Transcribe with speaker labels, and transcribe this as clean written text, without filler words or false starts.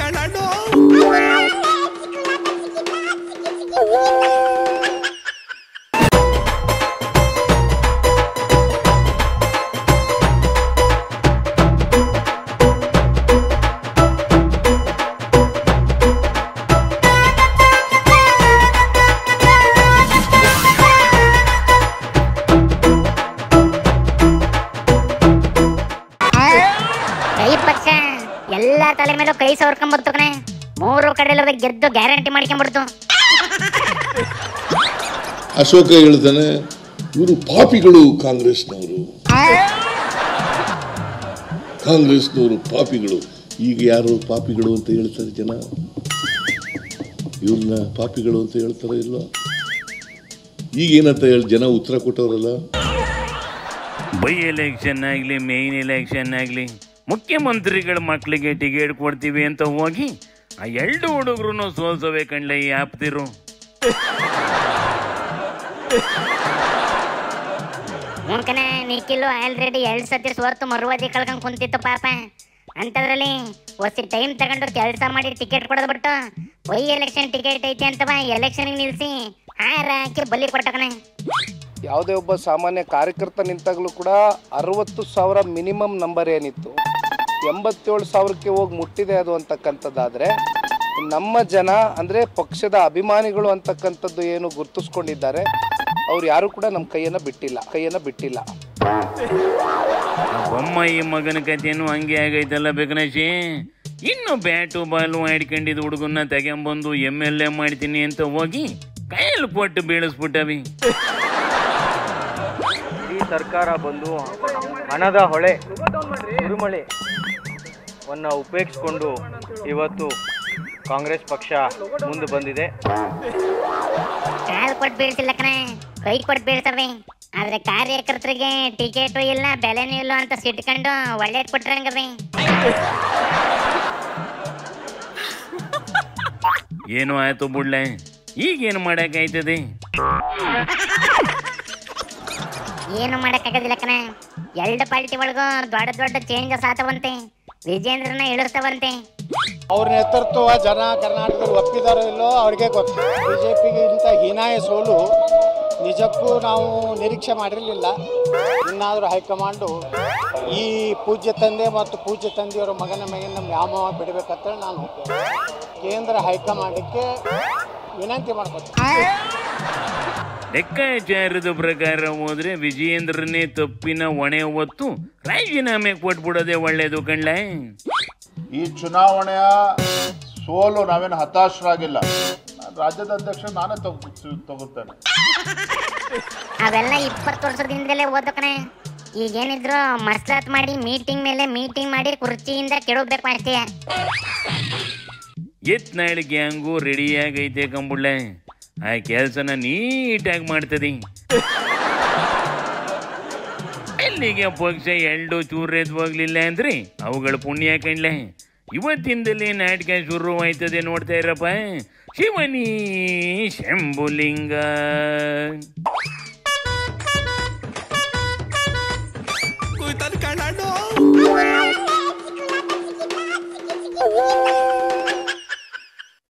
Speaker 1: ಕಣೋ.
Speaker 2: ಎಲ್ಲ ತಲೆ ಮೇಲೂ ಕೈ ಸವರ್ಕೊಂಡ್ಬಿಡ್ತು ಕಣೆ. 3 ಕಡೆ ಗೆದ್ದು ಗ್ಯಾರಂಟಿ ಮಾಡ್ಕೊಂಡ್ಬಿಡ್ತು.
Speaker 3: ಅಶೋಕ ಹೇಳ್ತಾನೆ, ಇವರು ಪಾಪಿಗಳು, ಕಾಂಗ್ರೆಸ್ನವರು ಪಾಪಿಗಳು. ಈಗ ಯಾರು ಪಾಪಿಗಳು ಅಂತ ಹೇಳ್ತಾರೆ ಜನ? ಇವ್ರನ್ನ ಪಾಪಿಗಳು ಅಂತ ಹೇಳ್ತಾರ ಇಲ್ಲ? ಈಗ ಏನಂತ ಹೇಳಿ ಜನ ಉತ್ತರ ಕೊಟ್ಟವರಲ್ಲ.
Speaker 4: ಬೈ ಎಲೆಕ್ಷನ್ ಆಗಲಿ, ಮೇನ್ ಎಲೆಕ್ಷನ್ ಆಗಲಿ, ಮುಖ್ಯಮಂತ್ರಿಗಳ ಮಕ್ಕಳಿಗೆ ಟಿಕೆಟ್ ಕೊಡ್ತೀವಿ ಅಂತ ಹೋಗಿ ಆ 2 ಹುಡುಗರು ಸೋಲ್ಸೋವೆ ಕಣ್ಲೆ ಈ ಆಪ್ತಿರು.
Speaker 2: ಮುಂಕನೆ ನಿಖಿಲು ಆಲ್ರೆಡಿ 2 ಸತಿ ಸೋರ್ತು ಮರುವಾದಿ ಕಳ್ಕೊಂಡ್ ಕುಂತಿತ್ತು ಪಾಪ. ಅಂತದ್ರಲ್ಲಿ ಹೊಸ ಟೈಮ್ ತಗೊಂಡು ಕೆಲಸ ಮಾಡಿ ಟಿಕೆಟ್ ಕೊಡೋದು ಬಿಟ್ಟು ಬೈ ಎಲೆಕ್ಷನ್ ಟಿಕೆಟ್ ಐತೆ ಅಂತವ ಎಲೆಕ್ಷನ್ ನಿಲ್ಸಿ ಹಾರ ಹಾಕಿ ಬಲಿ ಕೊಟ್ಟಕನೆ.
Speaker 5: ಯಾವುದೇ ಒಬ್ಬ ಸಾಮಾನ್ಯ ಕಾರ್ಯಕರ್ತ ನಿಂತಾಗಲೂ ಕೂಡ 60,000 ಮಿನಿಮಮ್ ನಂಬರ್ ಏನಿತ್ತು 87,000ಕ್ಕೆ ಹೋಗಿ ಮುಟ್ಟಿದೆ ಅದು ಅಂತಕ್ಕಂಥದ್ದಾದರೆ, ನಮ್ಮ ಜನ ಅಂದರೆ ಪಕ್ಷದ ಅಭಿಮಾನಿಗಳು ಅಂತಕ್ಕಂಥದ್ದು ಏನು ಗುರುತಿಸ್ಕೊಂಡಿದ್ದಾರೆ ಅವ್ರು ಯಾರು ಕೂಡ ನಮ್ಮ ಕೈಯನ್ನು ಬಿಟ್ಟಿಲ್ಲ.
Speaker 4: ಒಮ್ಮ ಈ ಮಗನ ಕಥೆಯನ್ನು ಹಂಗೆ ಆಗೈತಲ್ಲ ಬೇಕನಶಿ. ಇನ್ನು ಬ್ಯಾಟು ಬಾಲು ಆಡ್ಕೊಂಡಿದ್ದು ಹುಡುಗನ್ನ ತಗೊಂಬಂದು MLA ಮಾಡ್ತೀನಿ ಅಂತ ಹೋಗಿ ಕೈಯಲ್ಲಿ ಕೊಟ್ಟು ಬೀಳಿಸ್ಬಿಟ್ಟವಿ.
Speaker 6: ಈ ಸರ್ಕಾರ ಬಂದು ಹಣದ ಹೊಳೆ ಸುರಿಮಳೆ ವನ್ನು ಉಪೇಕ್ಷಿಸಿಕೊಂಡು ಇವತ್ತು ಕಾಂಗ್ರೆಸ್ ಪಕ್ಷ ಮುಂದೆ ಬಂದಿದೆ.
Speaker 2: ಕಾಲು ಕೊಟ್ಟು ಬೀಳ್ತಿಲ್ಲ ಕಣೆ, ಕೈ ಕೊಟ್ಟು ಬೀಳ್ತವೆ. ಆದ್ರೆ ಕಾರ್ಯಕರ್ತರಿಗೆ ಟಿಕೆಟು ಇಲ್ಲ, ಬೆಲೆನೂ ಇಲ್ಲ ಅಂತ ಸಿಟ್ಕೊಂಡು ಒಳ್ಳೇದ್ ಕೊಟ್ರಂಗವೆ.
Speaker 4: ಏನು ಆಯ್ತು ಬುಡ್ಲೆ, ಈಗೇನು ಮಾಡಕ್ಕಾಯ್ತದೆ?
Speaker 2: ಏನು ಮಾಡಕ್ಕಾಗೋದಿಲ್ಲ ಕಣೆ. 2 ಪಾರ್ಟಿ ಒಳಗೂ ದೊಡ್ಡ ಚೇಂಜಸ್ ಆತವಂತೆ. ವಿಜೇಂದ್ರನ ಇಳಿಸ್ತವಂತೆ.
Speaker 7: ಅವ್ರ ನೇತೃತ್ವ ಜನ ಕರ್ನಾಟಕದಲ್ಲಿ ಒಪ್ಪಿದಾರೋ ಇಲ್ಲೋ ಅವ್ರಿಗೆ ಗೊತ್ತು. ಬಿಜೆಪಿಗೆ ಇಂಥ ಹೀನಾಯ ಸೋಲು ನಿಜಕ್ಕೂ ನಾವು ನಿರೀಕ್ಷೆ ಮಾಡಿರಲಿಲ್ಲ. ಇನ್ನಾದರೂ ಹೈಕಮಾಂಡು ಈ ಪೂಜ್ಯ ತಂದೆ ಮತ್ತು ಪೂಜ್ಯ ತಂದೆಯವರ ಮಗನ ಮೇಗಿನ ವ್ಯಾಮೋಹ ಬಿಡಬೇಕಂತೇಳಿ ನಾನು ಕೇಂದ್ರ ಹೈಕಮಾಂಡಕ್ಕೆ ವಿನಂತಿ ಮಾಡ್ಕೊತೀನಿ.
Speaker 4: ಲೆಕ್ಕಾಚಾರದ ಪ್ರಕಾರ ಹೋದ್ರೆ ವಿಜಯೇಂದ್ರನೇ ತಪ್ಪಿನ ಹೊಣೆ ಹೊತ್ತು ರಾಜೀನಾಮೆ ಕೊಟ್ಬಿಡೋದೇ ಒಳ್ಳೇದು ಕಣ್ಲ.
Speaker 8: ಈ ಚುನಾವಣೆಯ ಸೋಲು ನಾವೇನು ಹತಾಶರಾಗಿಲ್ಲ. ರಾಜ್ಯದ ಅಧ್ಯಕ್ಷ ನಾನೇ ತಗೋತೇನೆ.
Speaker 2: ಅವೆಲ್ಲ 20 ವರ್ಷದಿಂದಲೇ ಓದಕನೆ. ಈಗೇನಿದ್ರು ಮಸ್ಲಾತ್ ಮಾಡಿ ಮೀಟಿಂಗ್ ಮೇಲೆ ಮೀಟಿಂಗ್ ಮಾಡಿ ಕುರ್ಚಿಯಿಂದ ಕೆಡಬೇಕು ಅಷ್ಟೇ.
Speaker 4: ಎತ್ನಾಳ್ ಗ್ಯಾಂಗು ರೆಡಿಯಾಗೈತೆ ಕಂಬುಳ್ಳೆ. ಆ ಕೆಲಸನ ನೀಟಾಗಿ ಮಾಡ್ತದೆ. ಎಲ್ಲಿಗೆ ಪಕ್ಷ 2 ಚೂರೆದ್ ಹೋಗ್ಲಿಲ್ಲ ಅಂದ್ರೆ ಅವುಗಳ ಪುಣ್ಯ ಕಣ್ಲೆ. ಇವತ್ತಿಂದಲೇ ನಾಟಕ ಶುರು ಆಯ್ತದೆ, ನೋಡ್ತಾ ಇರಪ್ಪ. ಶಿವನಿ ಶಂಭುಲಿಂಗ.